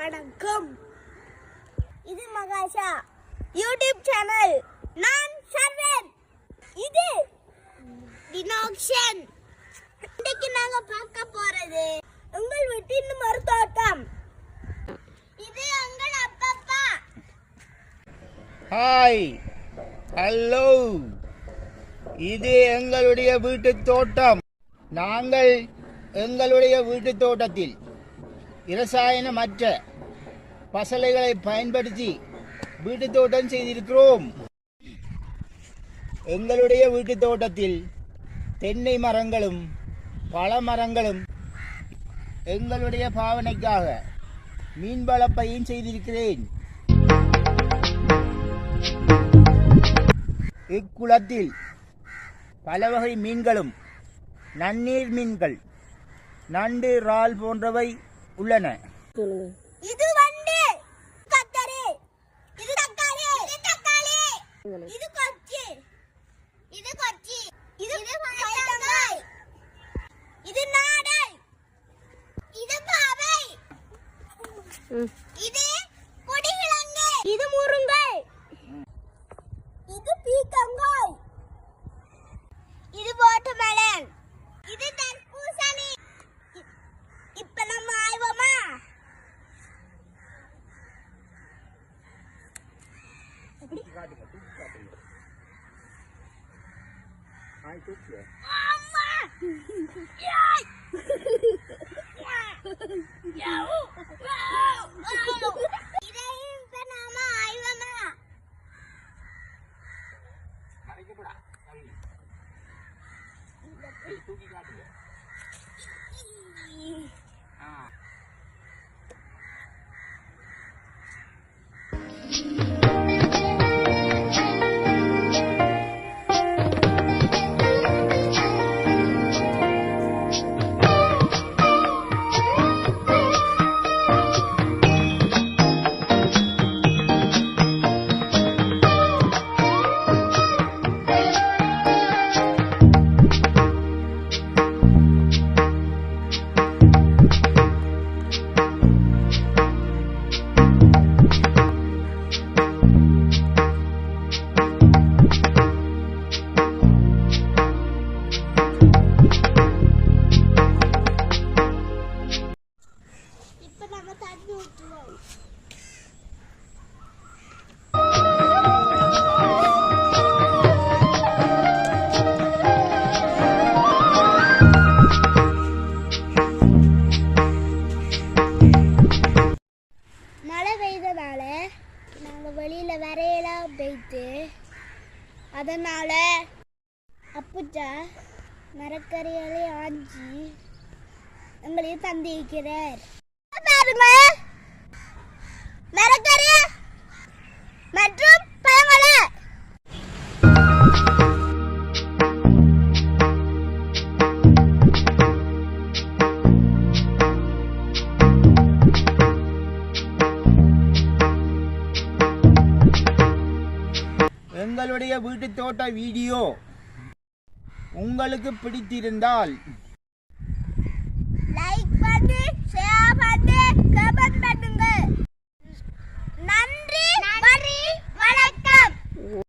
வணக்கம். இது மகாஷா YouTube channel. நான் சர்வன். இது டினாக்ஷன். இன்னைக்கு நாங்க பார்க்க போறது உங்கள் வீட்டின் மருத்துவம். இது எங்கள் அப்பா. Hi, hello. இது எங்களுடைய வீட்டு தோட்டம். நாங்கள் எங்களுடைய வீட்டு தோட்டத்தில் இரசாயனமற்ற பசலைகளை பயன்படுத்தி வீட்டு தோட்டம் செய்திருக்கிறோம். எங்களுடைய வீட்டு தோட்டத்தில் தென்னை மரங்களும் பழ மரங்களும் எங்களுடைய பாவனைக்காக மீன் வளர்ப்பையும் செய்திருக்கிறேன். இக்குளத்தில் பல வகை மீன்களும் நன்னீர் மீன்கள், நண்டு, இறால் போன்றவை உள்ளன. இது வண்டு, கத்தரி, இது தக்காளி, இது கொச்சி, இது பைத்தங்காய், இது நாடை, இது பாவை, இது கொடிகிழங்கு, இது முருங்கை, இது பீக்கங்காய், இது வாட்டர்மெலன், இது தர்பூசணி. இப்ப நம்ம ஆய்வோமா? மழை பெய்ததால நாங்கள் வெளியில் வரையெல்லாம் போயிட்டு அதனால் அப்புச்சா மரக்கறிகளை ஆஞ்சி எங்களையும் தந்து வைக்கிறார். பாருங்க, மரக்கறி மற்றும் பழங்களை. எங்களுடைய வீட்டு தோட்ட வீடியோ உங்களுக்கு பிடித்திருந்தால் லைக் பண்ணு, ஷேர் பண்ணு, கமெண்ட் பண்ணுங்க.